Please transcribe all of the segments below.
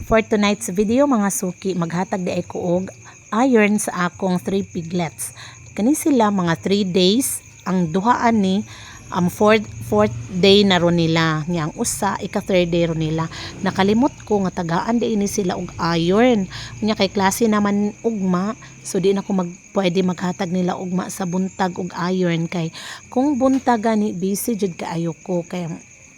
For tonight's video mga suki, maghatag di ay kuog iron sa akong 3 piglets. Kani sila mga 3 days, ang duhaan ni fourth day na ron nila. Yang usa, ika-third day ron nila. Nakalimot ko nga tagaan di ini sila og iron. Unya kay klase naman ugma, so di na ko pwede maghatag nila ugma sa buntag og iron kay kung buntag gani busy jud kaayo ko kay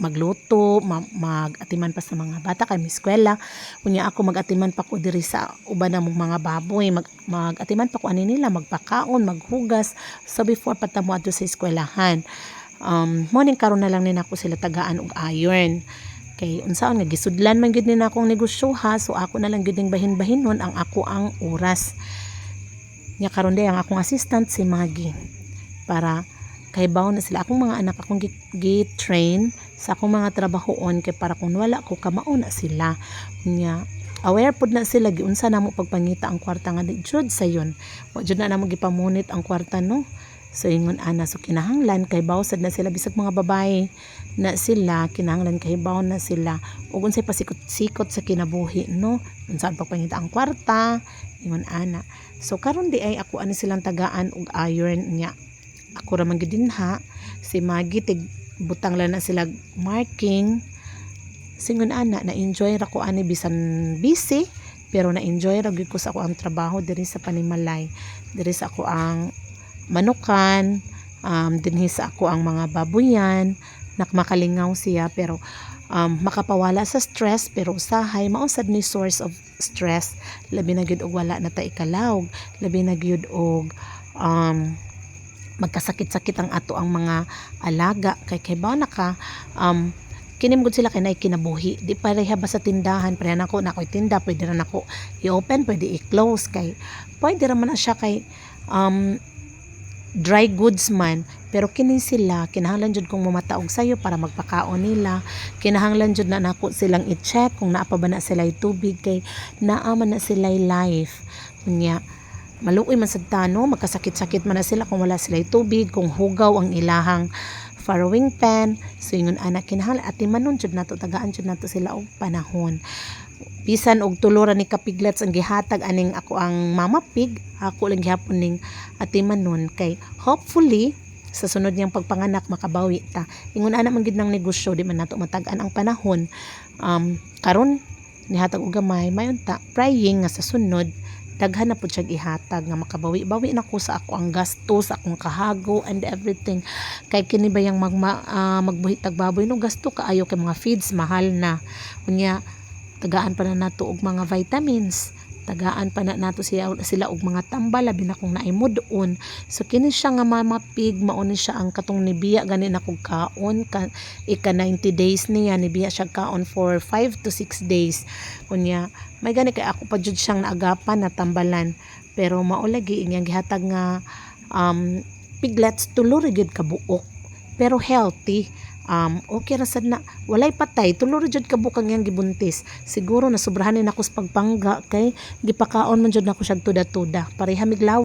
magluto, mag-atiman pa sa mga bata kay eskwela. Unya ako mag-atiman pa ko diri sa uban namong mga baboy, mag-atiman pa ko ani nila, magpakaon, maghugas. So before patamo adto sa eskwelahan. Morning karon na lang nina ko sila tagaan og iron. Kay unsaon nga gisudlan man gid nina akong negosyo ha, so ako na lang gid ning bahin-bahinon ang ako ang oras. Nya karon day ang akong assistant si Maggie para kay bawo na sila akong mga anak akong gi-train sa akong mga trabahoon kay para kung wala ko kamao na sila. Nya aware pud na sila giunsa namo pagpangita ang kwarta nga jud sayon. Wa jud na namo gipamunit ang kwarta no. So ingon ana so kinahanglan kay bawsad na sila bisag mga babae na sila kinahanglan kay bawo na sila ug unsay pasikot-sikot sa kinabuhi no. Unsaan pagpangita ang kwarta ingon ana. So karon di ay ako ani silang tagaan og iron nya. Ako ra man gid dinha si Maggie tig butang lang na sila marking. Singon ana na enjoy ra ko ani bisan busy pero na enjoy ra gyud ko sa ako ang trabaho diri sa panimalay, diri sa ako ang manukan, dinhi sa ako ang mga baboyan, makalingaw siya pero makapawala sa stress pero usahay mausad ni source of stress labi na gyud og wala na ta ikalawg, labi na gyud og magkasakit-sakit ang ato ang mga alaga kay bawo naka kinimgod sila kay nay kinabuhi di pareha ba sa tindahan pareha nako nakoy tinda pwede ra nako i-open pwede i-close kay pwede ra man na siya kay dry goods man pero kini sila kinahanglan jud kong mamataog sayo para magpakaon nila, kinahanglan jud na nako silang i-check kung naa pa ba na sila tubig kay naa man na sila life unya maluoy man sad tano magkasakit-sakit man na sila kung wala sila tubig, kung hugaw ang ilahang farrowing pan. So ingon anak kinahanglan atimanon jud nato tagaan jud nato sila og panahon. Bisan og tuloran ni kapiglets ang gihatag aning ako ang mama pig, ako lang gihapon ning atimanon kay hopefully sa sunod niyang pagpanganak makabawi ta. Ingon ana man gid nang negosyo di man nato matag-an ang panahon. Karon nihatag og gamay mayon ta praying nga sa sunod daghan na pud siya ihatag nga makabawi-bawi na ko sa ako ang gastos, akong kahago and everything. Kay kini bayang magbuhi tag baboy no gasto kaayo kay mga feeds mahal na. Unya tagaan pa na nato og mga vitamins, tagaan pa na nato sila og mga tambal labi na kung naay mudon. So kini siya nga mama pig mao ni siya ang katong nibiya gani na kog kaon ika 90 days niya nibiya siya kaon for 5 to 6 days. Unya may gani kay ako pa jud siyang naagapan na tambalan pero mao lagi inyang gihatag nga piglets tulo ra gyud ka buok pero healthy. Okay ra sad na walay patay tulo ra jud ka buok ang iyang gibuntis. Siguro na sobrahan ni nako sa pagpangga kay gipakaon man jud nako siya tuda-tuda pareha miglaw